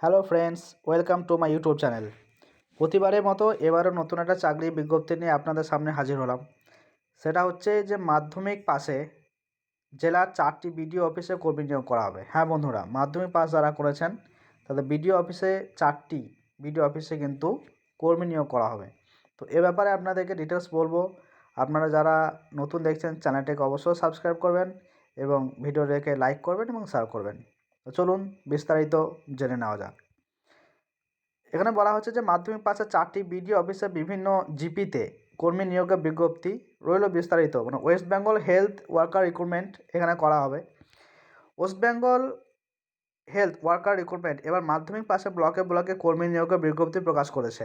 Hello friends, welcome to my YouTube channel. প্রতিবারের মতো এবারও নতুন একটা চাকরির বিজ্ঞপ্তি নিয়ে আপনাদের সামনে হাজির হলাম। সেটা হচ্ছে যে মাধ্যমিক পাশে জেলার 4টি বিডিও অফিসে কর্মী নিয়োগ করা হবে। হ্যাঁ বন্ধুরা, মাধ্যমিক পাস যারা করেছেন তাদের বিডিও অফিসে 4টি বিডিও অফিসে কিন্তু কর্মী নিয়োগ করা হবে। তো এ ব্যাপারে আপনাদেরকে ডিটেলস বলবো। আপনারা যারা নতুন দেখছেন চ্যানেলটাকে অবশ্যই সাবস্ক্রাইব করবেন এবং ভিডিওটাকে লাইক করবেন এবং শেয়ার করবেন। তো চলুন বিস্তারিত জেনে নেওয়া যাক। এখানে বলা হচ্ছে যে মাধ্যমিক পাশে 4টি বিডিও অফিসে বিভিন্ন জিপিতে কর্মী নিয়োগের বিজ্ঞপ্তি রইল বিস্তারিত, মানে West Bengal health worker recruitment এখানে করা হবে। West Bengal health worker recruitment এবার মাধ্যমিক পাশে ব্লকে ব্লকে কর্মী নিয়োগের বিজ্ঞপ্তি প্রকাশ করেছে।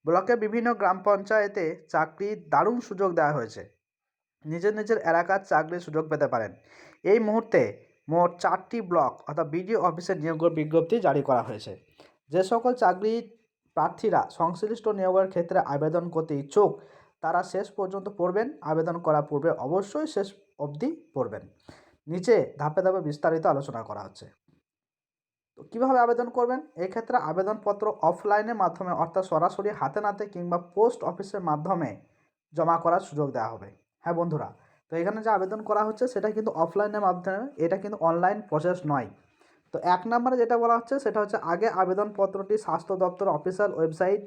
ব্লকে বিভিন্ন গ্রাম পঞ্চায়েতে চাকরির দারুণ সুযোগ দেওয়া হয়েছে। নিজের নিজের এলাকার চাকরির সুযোগ পেতে পারেন। এই মুহূর্তে মোট 4টি ব্লক অর্থাৎ বিডিও অফিসের নিয়োগের বিজ্ঞপ্তি জারি করা হয়েছে। যে সকল চাকরি প্রার্থীরা সংশ্লিষ্ট নিয়োগের ক্ষেত্রে আবেদন করতে ইচ্ছুক তারা শেষ পর্যন্ত পড়বেন। আবেদন করার পূর্বে অবশ্যই শেষ অবধি পড়বেন। নিচে ধাপে ধাপে বিস্তারিত আলোচনা করা হচ্ছে। তো কীভাবে আবেদন করবেন? এক্ষেত্রে আবেদনপত্র অফলাইনের মাধ্যমে অর্থাৎ সরাসরি হাতে নাতে কিংবা পোস্ট অফিসের মাধ্যমে জমা করার সুযোগ দেওয়া হবে। হ্যাঁ বন্ধুরা, তো এখানে যে আবেদন করা হচ্ছে সেটা কিন্তু অফলাইনের মাধ্যমে, এটা কিন্তু অনলাইন প্রসেস নয়। তো 1 নম্বরে যেটা বলা হচ্ছে সেটা হচ্ছে আগে আবেদনপত্রটি স্বাস্থ্য দপ্তর অফিসিয়াল ওয়েবসাইট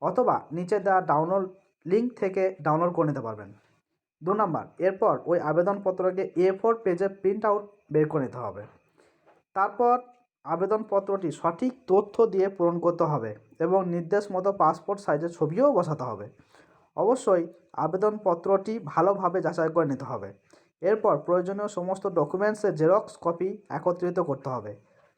অথবা নিচে দেওয়া ডাউনলোড লিঙ্ক থেকে ডাউনলোড করে নিতে পারবেন। 2 নম্বর, এরপর ওই আবেদনপত্রকে A4 পেজে প্রিন্ট আউট বের করে নিতে হবে। তারপর আবেদনপত্রটি সঠিক তথ্য দিয়ে পূরণ করতে হবে এবং নির্দেশ মতো পাসপোর্ট সাইজের ছবিও বসাতে হবে। অবশ্যই আবেদনপত্রটি ভালোভাবে যাচাই করে নিতে হবে। এরপর প্রয়োজনীয় সমস্ত ডকুমেন্টসের জেরক্স কপি একত্রিত করতে হবে।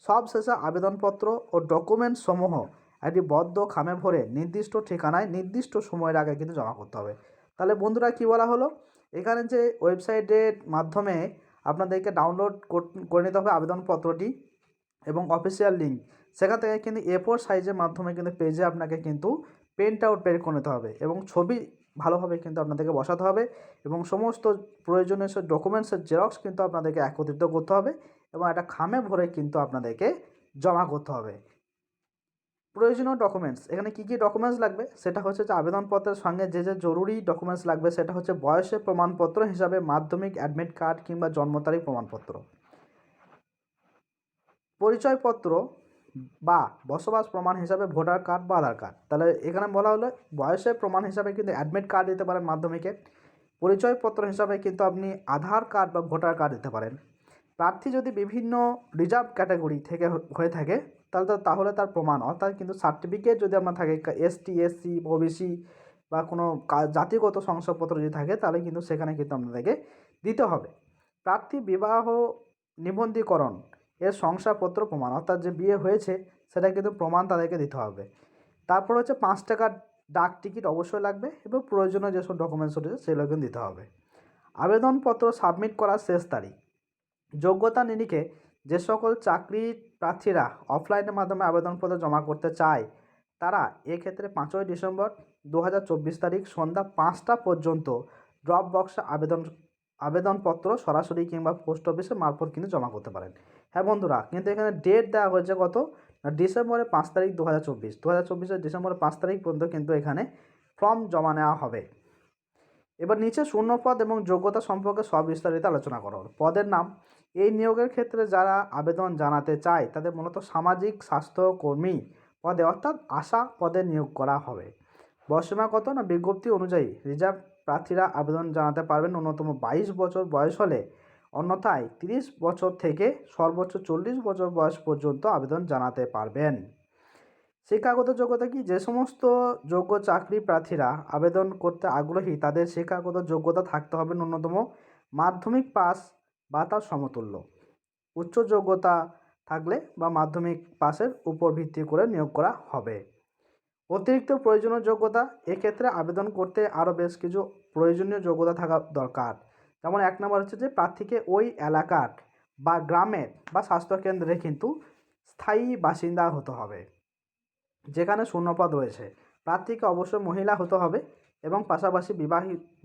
সবশেষে আবেদনপত্র ও ডকুমেন্টস সমূহ একটি বদ্ধ খামে ভরে নির্দিষ্ট ঠিকানায় নির্দিষ্ট সময়ের আগে কিন্তু জমা করতে হবে। তাহলে বন্ধুরা কী বলা হলো, এখানে যে ওয়েবসাইটের মাধ্যমে আপনাদেরকে ডাউনলোড করে নিতে হবে আবেদনপত্রটি এবং অফিসিয়াল লিঙ্ক, সেখান থেকে কিন্তু A4 সাইজের মাধ্যমে কিন্তু পেজে আপনাকে কিন্তু প্রিন্ট আউট বের করে নিতে হবে এবং ছবি ভালোভাবে কিন্তু আপনাদেরকে বসাতে হবে এবং সমস্ত প্রয়োজনীয় সব ডকুমেন্টসের জেরক্স কিন্তু আপনাদেরকে একত্রিত করতে হবে এবং একটা খামে ভরে কিন্তু আপনাদেরকে জমা করতে হবে। প্রয়োজনীয় ডকুমেন্টস, এখানে কী কী ডকুমেন্টস লাগবে সেটা হচ্ছে যে আবেদনপত্রের সঙ্গে যে যে জরুরি ডকুমেন্টস লাগবে সেটা হচ্ছে বয়সের প্রমাণপত্র হিসাবে মাধ্যমিক অ্যাডমিট কার্ড কিংবা জন্ম তারিখ প্রমাণপত্র, পরিচয়পত্র বা বসবাস প্রমাণ হিসাবে ভোটার কার্ড বা আধার কার্ড। তাহলে এখানে বলা হলো বয়সের প্রমাণ হিসাবে কিন্তু অ্যাডমিট কার্ড দিতে পারেন মাধ্যমিকের, পরিচয়পত্র হিসাবে কিন্তু আপনি আধার কার্ড বা ভোটার কার্ড দিতে পারেন। প্রার্থী যদি বিভিন্ন রিজার্ভ ক্যাটাগরি থেকে হয়ে থাকে তাহলে তার প্রমাণ অর্থাৎ কিন্তু সার্টিফিকেট যদি আপনার থাকে ST SC OBC বা কোনো জাতিগত শংসাপত্র যদি থাকে তাহলে কিন্তু সেখানে কিন্তু আপনাদেরকে দিতে হবে। প্রার্থী বিবাহ নিবন্ধীকরণ এর শংসাপত্র প্রমাণ অর্থাৎ যে বিয়ে হয়েছে সেটা কিন্তু প্রমাণ তাদেরকে দিতে হবে। তারপর হচ্ছে 5 টাকার ডাক টিকিট অবশ্যই লাগবে এবং প্রয়োজনীয় যেসব ডকুমেন্টস রয়েছে সেগুলো কিন্তু দিতে হবে। আবেদনপত্র সাবমিট করার শেষ তারিখ, যোগ্যতা নিরিখে যে সকল চাকরির প্রার্থীরা অফলাইনের মাধ্যমে আবেদনপত্র জমা করতে চায় তারা এক্ষেত্রে 5ই ডিসেম্বর 2024 তারিখ সন্ধ্যা 5টা পর্যন্ত ড্রপ বক্সে আবেদনপত্র সরাসরি কিংবা পোস্ট অফিসের মারফত কিন্তু জমা করতে পারেন। হ্যাঁ বন্ধুরা, কিন্তু এখানে ডেট দেওয়া হয়েছে কত না ডিসেম্বরের 5 তারিখ 2024 ডিসেম্বরের 5 তারিখ পর্যন্ত কিন্তু এখানে ফর্ম জমা নেওয়া হবে। এবার নিচে শূন্যপদ এবং যোগ্যতা সম্পর্কে সব বিস্তারিত আলোচনা করা হলো। পদের নাম, এই নিয়োগের ক্ষেত্রে যারা আবেদন জানাতে চায় তাদের মূলত সামাজিক স্বাস্থ্য কর্মী পদে অর্থাৎ আশা পদে নিয়োগ করা হবে। বয়সীমা কত না বিজ্ঞপ্তি অনুযায়ী রিজার্ভ প্রার্থীরা আবেদন জানাতে পারবেন ন্যূনতম 22 বছর বয়স হলে, অন্যথায় 30 বছর থেকে সর্বোচ্চ 40 বছর বয়স পর্যন্ত আবেদন জানাতে পারবেন। শিক্ষাগত যোগ্যতা কি, যে সমস্ত যোগ্য চাকরি প্রার্থীরা আবেদন করতে আগ্রহী তাদের শিক্ষাগত যোগ্যতা থাকতে হবে ন্যূনতম মাধ্যমিক পাস বা তার সমতুল্য। উচ্চ যোগ্যতা থাকলে বা মাধ্যমিক পাসের উপর ভিত্তি করে নিয়োগ করা হবে। অতিরিক্ত প্রয়োজনীয় যোগ্যতা, এক্ষেত্রে আবেদন করতে আরও বেশ কিছু প্রয়োজনীয় যোগ্যতা থাকা দরকার। যেমন 1 নম্বর হচ্ছে যে প্রার্থীকে ওই এলাকার বা গ্রামের বা স্বাস্থ্যকেন্দ্রে কিন্তু স্থায়ী বাসিন্দা হতে হবে যেখানে শূন্যপদ রয়েছে। প্রার্থীকে অবশ্যই মহিলা হতে হবে এবং পাশাপাশি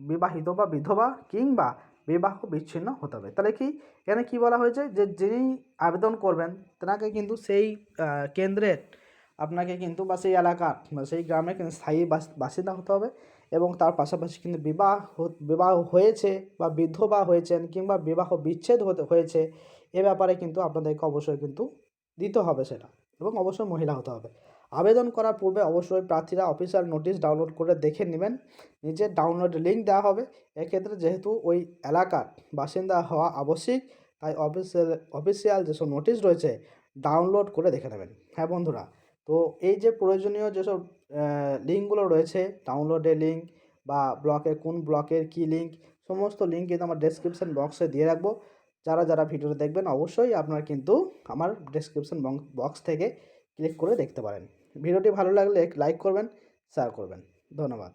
বিবাহিত বা বিধবা কিংবা বিবাহ বিচ্ছিন্ন হতে হবে। তাহলে কি এখানে কী বলা হয়েছে যে যিনি আবেদন করবেন তেনাকে কিন্তু সেই কেন্দ্রের আপনাকে কিন্তু বা সেই এলাকার বা সেই গ্রামের কিন্তু স্থায়ী বাসিন্দা হতে হবে এবং তার পাশাপাশি কিন্তু বিবাহ হয়েছে বা বিধবা হয়েছেন কিংবা বিবাহ বিচ্ছেদ হয়েছে এ ব্যাপারে কিন্তু আপনাদেরকে অবশ্যই কিন্তু দিতে হবে সেটা, এবং অবশ্যই মহিলা হতে হবে। আবেদন করার পূর্বে অবশ্যই প্রার্থীরা অফিসিয়াল নোটিশ ডাউনলোড করে দেখে নেবেন, নিজের ডাউনলোড লিঙ্ক দেওয়া হবে। এক্ষেত্রে যেহেতু ওই এলাকার বাসিন্দা হওয়া আবশ্যিক, তাই অফিসিয়াল যেসব নোটিশ রয়েছে ডাউনলোড করে দেখে নেবেন। হ্যাঁ বন্ধুরা, তো এই যে প্রয়োজনীয় যেসব লিঙ্কগুলো রয়েছে, ডাউনলোডের লিঙ্ক বা কোন ব্লকের কী লিঙ্ক, সমস্ত লিঙ্ক কিন্তু আমার ডেসক্রিপশন বক্সে দিয়ে রাখবো। যারা ভিডিওটা দেখবেন অবশ্যই আপনারা কিন্তু আমার ডেসক্রিপশন বক্স থেকে ক্লিক করে দেখতে পারেন। ভিডিওটি ভালো লাগলে লাইক করবেন, শেয়ার করবেন। ধন্যবাদ।